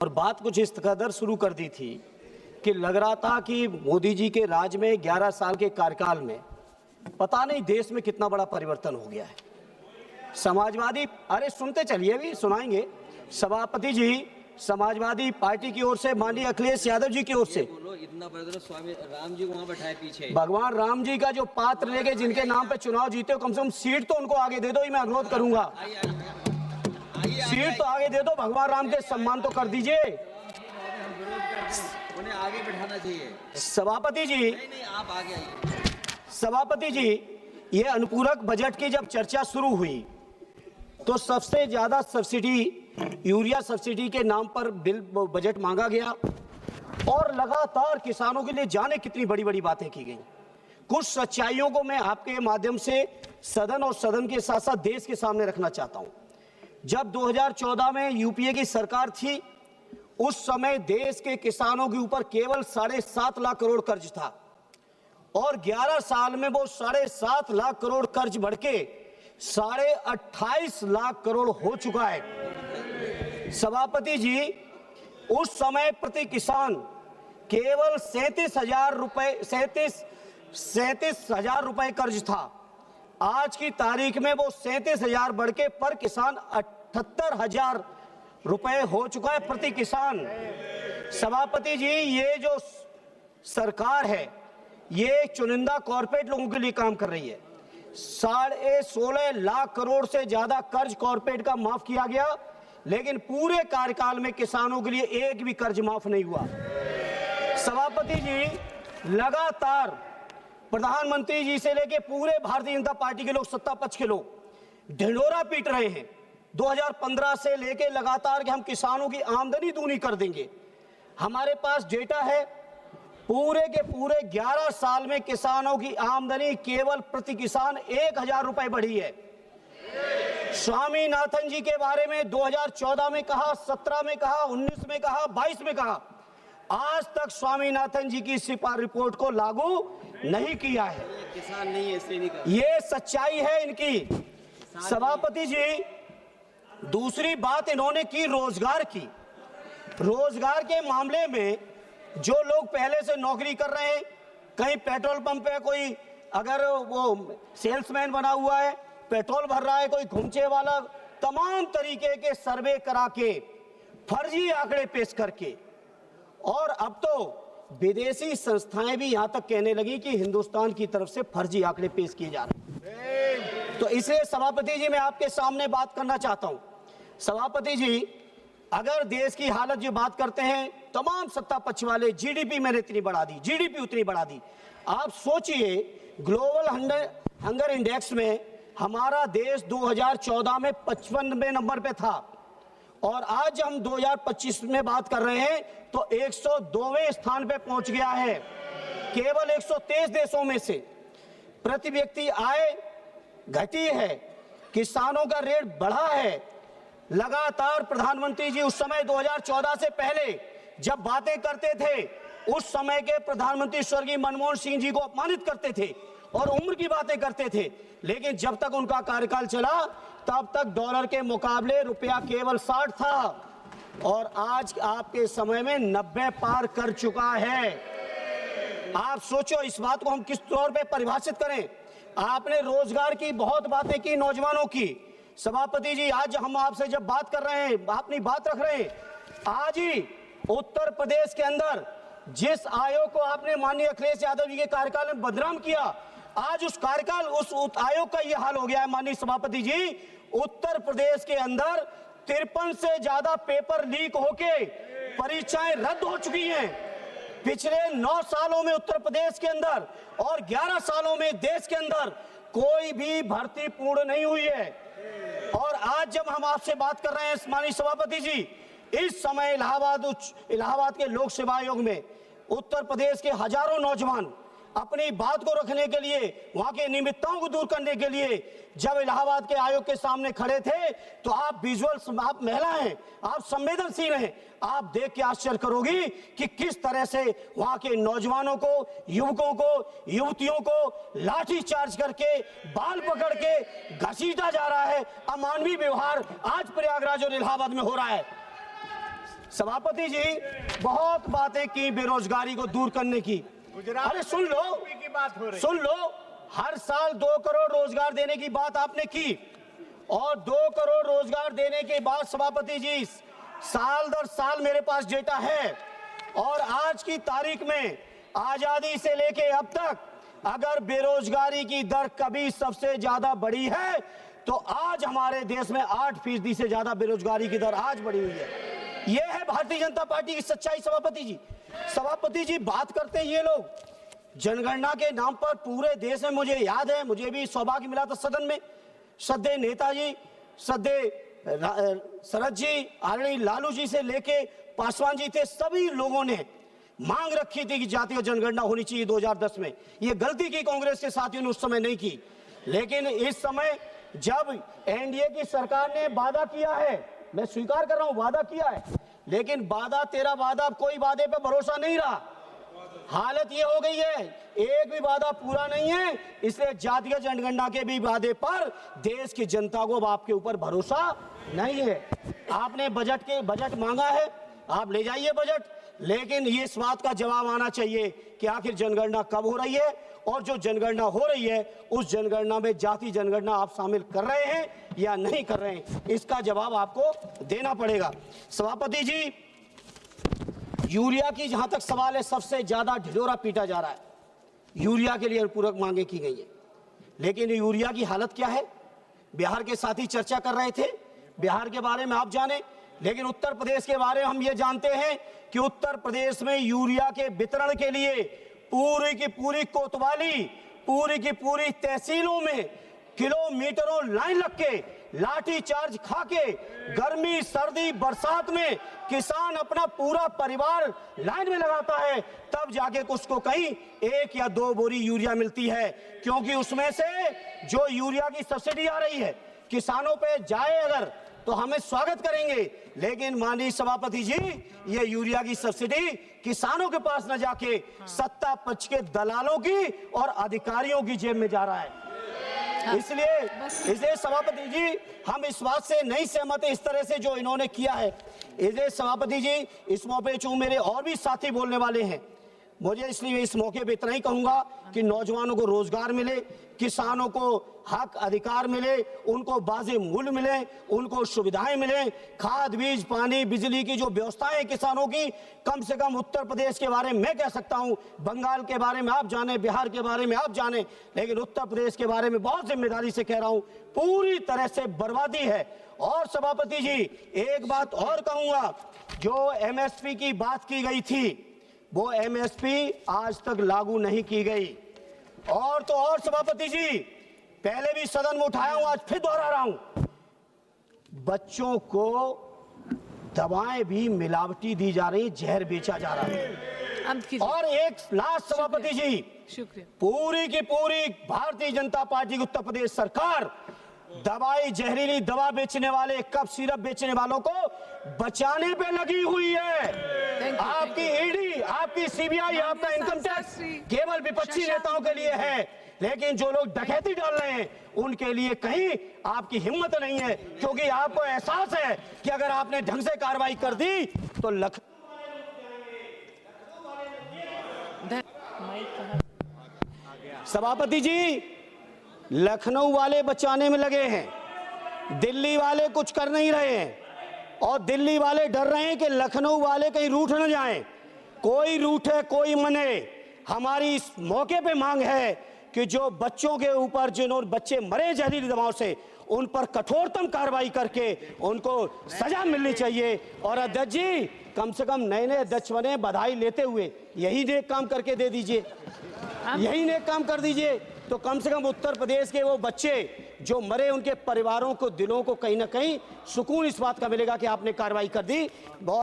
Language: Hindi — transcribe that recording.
और बात कुछ इस कदर शुरू कर दी थी कि लग रहा था कि मोदी जी के राज में 11 साल के कार्यकाल में पता नहीं देश में कितना बड़ा परिवर्तन हो गया है। समाजवादी, अरे सुनते चलिए, भी सुनाएंगे। सभापति जी, समाजवादी पार्टी की ओर से माननीय अखिलेश यादव जी की ओर से इतना स्वामी राम जी को वहाँ बैठाए पीछे, भगवान राम जी का जो पात्र लेके जिनके नाम पे चुनाव जीते हो, कम से कम सीट तो उनको आगे दे दो, ही मैं अनुरोध करूंगा। सीट तो आगे दे दो, भगवान राम के सम्मान तो कर दीजिए। उन्हें आगे बैठाना चाहिए। सभापति जी, नहीं, आप आगे आइए। सभापति जी, ये अनुपूरक बजट की जब चर्चा शुरू हुई तो सबसे ज्यादा सब्सिडी, यूरिया सब्सिडी के नाम पर बिल बजट मांगा गया और लगातार किसानों के लिए जाने कितनी बड़ी बड़ी बातें की गई। कुछ सच्चाइयों को मैं आपके माध्यम से सदन और सदन के साथ साथ देश के सामने रखना चाहता हूं। जब 2014 में यूपीए की सरकार थी, उस समय देश के किसानों के ऊपर केवल 7.5 लाख करोड़ कर्ज था और 11 साल में वो 7.5 लाख करोड़ कर्ज बढ़ के 28.5 लाख करोड़ हो चुका है। सभापति जी, उस समय प्रति किसान केवल 37,000 रुपए कर्ज था। आज की तारीख में वो 37,000 बढ़ के पर किसान 78,000 रुपए हो चुका है प्रति किसान। सभापति जी, ये जो सरकार है ये चुनिंदा कॉर्पोरेट लोगों के लिए काम कर रही है। 16.5 लाख करोड़ से ज्यादा कर्ज कॉर्पोरेट का माफ किया गया, लेकिन पूरे कार्यकाल में किसानों के लिए एक भी कर्ज माफ नहीं हुआ। सभापति जी, लगातार प्रधानमंत्री जी से लेके पूरे भारतीय जनता पार्टी के लोग, सत्ता पक्ष के लोग ढिंढोरा पीट रहे हैं 2015 से लेके लगातार कि हम किसानों की आमदनी दूनी कर देंगे। हमारे पास डेटा है, पूरे के पूरे 11 साल में किसानों की आमदनी केवल प्रति किसान 1,000 रुपए बढ़ी है। स्वामीनाथन जी के बारे में 2014 में कहा, 17 में कहा, 19 में कहा, 22 में कहा, आज तक स्वामीनाथन जी की सिफारिश रिपोर्ट को लागू नहीं किया है। किसान नहीं है, इसलिए नहीं कर। ये सच्चाई है इनकी। सभापति जी, दूसरी बात इन्होंने की रोजगार की। रोजगार के मामले में जो लोग पहले से नौकरी कर रहे हैं, कहीं पेट्रोल पंप पे कोई अगर वो सेल्समैन बना हुआ है, पेट्रोल भर रहा है, कोई घुमचे वाला, तमाम तरीके के सर्वे करा के, फर्जी आंकड़े पेश करके, और अब तो विदेशी संस्थाएं भी यहां तक कहने लगी कि हिंदुस्तान की तरफ से फर्जी आंकड़े पेश किए जा रहे हैं। तो इसलिए सभापति जी, मैं आपके सामने बात करना चाहता हूं। सभापति जी, अगर देश की हालत जो बात करते हैं, तमाम सत्ता पक्ष वाले, जीडीपी मैंने इतनी बढ़ा दी, जीडीपी उतनी बढ़ा दी। आप सोचिए, ग्लोबल हंगर इंडेक्स में हमारा देश 2014 में 55वें नंबर पे था और आज हम 2025 में बात कर रहे हैं तो 102वें स्थान पे पहुंच गया है, केवल 123 देशों में से। प्रति व्यक्ति आय घटी है, किसानों का रेट बढ़ा है। लगातार प्रधानमंत्री जी उस समय 2014 से पहले जब बातें करते थे, उस समय के प्रधानमंत्री स्वर्गीय मनमोहन सिंह जी को अपमानित करते थे और उम्र की बातें करते थे, लेकिन जब तक उनका कार्यकाल चला तब तक डॉलर के मुकाबले रुपया केवल 60 था और आज आपके समय में 90 पार कर चुका है। आप सोचो, इस बात को हम किस तौर पे परिभाषित करें। आपने रोजगार की बहुत बातें की, नौजवानों की। सभापति जी, आज हम आपसे जब बात कर रहे हैं, अपनी बात रख रहे हैं, आज ही उत्तर प्रदेश के अंदर जिस आयोग को आपने माननीय अखिलेश यादव जी के कार्यकाल में बदनाम किया, आज उस कार्यकाल, उस आयोग का यह हाल हो गया है। माननीय सभापति जी, उत्तर प्रदेश के अंदर 53 से ज्यादा पेपर लीक होके परीक्षाएं रद्द हो चुकी हैं। पिछले 9 सालों में उत्तर प्रदेश के अंदर और 11 सालों में देश के अंदर कोई भी भर्ती पूर्ण नहीं हुई है। और आज जब हम आपसे बात कर रहे हैं माननीय सभापति जी, इस समय इलाहाबाद के लोक सेवा आयोग में उत्तर प्रदेश के हजारों नौजवान अपनी बात को रखने के लिए, वहां की अनियमितताओं को दूर करने के लिए जब इलाहाबाद के आयोग के सामने खड़े थे तो आप विजुअल, आप महिला हैं, आप संवेदनशील हैं, आप देख के आश्चर्य करोगी कि किस तरह से वहां के नौजवानों को, युवकों को, युवतियों को लाठी चार्ज करके, बाल पकड़ के घसीटा जा रहा है। अमानवीय व्यवहार आज प्रयागराज और इलाहाबाद में हो रहा है। सभापति जी बहुत बातें की बेरोजगारी को दूर करने की। अरे सुन लो, की बात हो रही। सुन लो, हर साल 2 करोड़ रोजगार देने की बात आपने की और 2 करोड़ रोजगार देने के बाद सभापति जी साल दर साल मेरे पास डेटा है और आज की तारीख में आजादी से लेके अब तक अगर बेरोजगारी की दर कभी सबसे ज्यादा बढ़ी है तो आज हमारे देश में 8% से ज्यादा बेरोजगारी की दर आज बढ़ी हुई है। यह है भारतीय जनता पार्टी की सच्चाई। सभापति जी बात करते हैं ये लोग जनगणना के नाम पर पूरे देश में। मुझे याद है, मुझे भी सौभाग्य मिला था सदन में श्रद्धेय नेताजी, श्रद्धेय शरद जी, आदरणीय लालू जी से लेके पासवान जी थे, सभी लोगों ने मांग रखी थी कि जातीय जनगणना होनी चाहिए 2010 में। ये गलती की कांग्रेस के साथियों ने उस समय नहीं की, लेकिन इस समय जब एनडीए की सरकार ने वादा किया है, मैं स्वीकार कर रहा हूं वादा किया है, लेकिन वादा तेरा वादा, कोई वादे पे भरोसा नहीं रहा। हालत ये हो गई है एक भी वादा पूरा नहीं है, इसलिए जातीय जनगणना के भी वादे पर देश की जनता को अब आपके ऊपर भरोसा नहीं है। आपने बजट मांगा है, आप ले जाइए बजट, लेकिन ये इस बात का जवाब आना चाहिए कि आखिर जनगणना कब हो रही है और जो जनगणना हो रही है उस जनगणना में जाति जनगणना आप शामिल कर रहे हैं या नहीं कर रहे हैं, इसका जवाब आपको देना पड़ेगा। सभापति जी यूरिया की जहां तक सवाल है, सबसे ज्यादा ढिढोरा पीटा जा रहा है, यूरिया के लिए पूरक मांगे की गई है, लेकिन यूरिया की हालत क्या है? बिहार के साथी चर्चा कर रहे थे, बिहार के बारे में आप जाने, लेकिन उत्तर प्रदेश के बारे में हम ये जानते हैं कि उत्तर प्रदेश में यूरिया के वितरण के लिए पूरी की पूरी कोतवाली, पूरी की पूरी तहसीलों में किलोमीटरों लाइन लग के, लाठी चार्ज खा के, गर्मी सर्दी बरसात में किसान अपना पूरा परिवार लाइन में लगाता है, तब जाके उसको कहीं 1 या 2 बोरी यूरिया मिलती है, क्योंकि उसमें से जो यूरिया की सब्सिडी आ रही है किसानों पे जाए अगर तो हमें स्वागत करेंगे, लेकिन माननीय सभापति जी ये यूरिया की सब्सिडी किसानों के पास न जाके सत्ता पक्ष के दलालों की और अधिकारियों की जेब में जा रहा है। इसलिए सभापति जी हम इस बात से नहीं सहमत है, इस तरह से जो इन्होंने किया है। इसलिए सभापति जी इस मौके चूंकि मेरे और भी साथी बोलने वाले हैं, मुझे इसलिए इस मौके पे इतना ही कहूंगा कि नौजवानों को रोजगार मिले, किसानों को हक अधिकार मिले, उनको वाजिब मूल्य मिले, उनको सुविधाएं मिले, खाद बीज पानी बिजली की जो व्यवस्थाएं हैं किसानों की, कम से कम उत्तर प्रदेश के बारे में मैं कह सकता हूं, बंगाल के बारे में आप जाने, बिहार के बारे में आप जाने, लेकिन उत्तर प्रदेश के बारे में बहुत जिम्मेदारी से कह रहा हूं, पूरी तरह से बर्बादी है। और सभापति जी एक बात और कहूंगा, जो एमएसपी की बात की गई थी वो एमएसपी आज तक लागू नहीं की गई। और तो और सभापति जी पहले भी सदन में उठाया हूं, आज फिर दोहरा रहा हूं, बच्चों को दवाएं भी मिलावटी दी जा रही, जहर बेचा जा रहा है। और एक लास्ट सभापति जी, शुक्रिया, पूरी की पूरी भारतीय जनता पार्टी की उत्तर प्रदेश सरकार दवाई जहरीली दवा बेचने वाले, कफ सिरप बेचने वालों को बचाने पे लगी हुई है। आपकी ईडी, आपकी सीबीआई, आपका इनकम टैक्स केवल विपक्षी नेताओं के लिए है, लेकिन जो लोग डकैती डाल रहे हैं उनके लिए कहीं आपकी हिम्मत नहीं है, क्योंकि आपको एहसास है कि अगर आपने ढंग से कार्रवाई कर दी तो सभापति जी लखनऊ वाले बचाने में लगे हैं, दिल्ली वाले कुछ कर नहीं रहे हैं, और दिल्ली वाले डर रहे हैं कि लखनऊ वाले कहीं रूठ न जाएं। कोई रूठे कोई मने, हमारी इस मौके पे मांग है कि जो बच्चों के ऊपर जिन्होंने बच्चे मरे जहरीली दवाओं से, उन पर कठोरतम कार्रवाई करके उनको सजा मिलनी चाहिए। और अध्यक्ष जी कम से कम नए नए अध्यक्ष बने, बधाई लेते हुए यही नेक काम करके दे दीजिए, यही नेक काम कर दीजिए, तो कम से कम उत्तर प्रदेश के वो बच्चे जो मरे उनके परिवारों को, दिलों को कहीं ना कहीं सुकून इस बात का मिलेगा कि आपने कार्रवाई कर दी। बहुत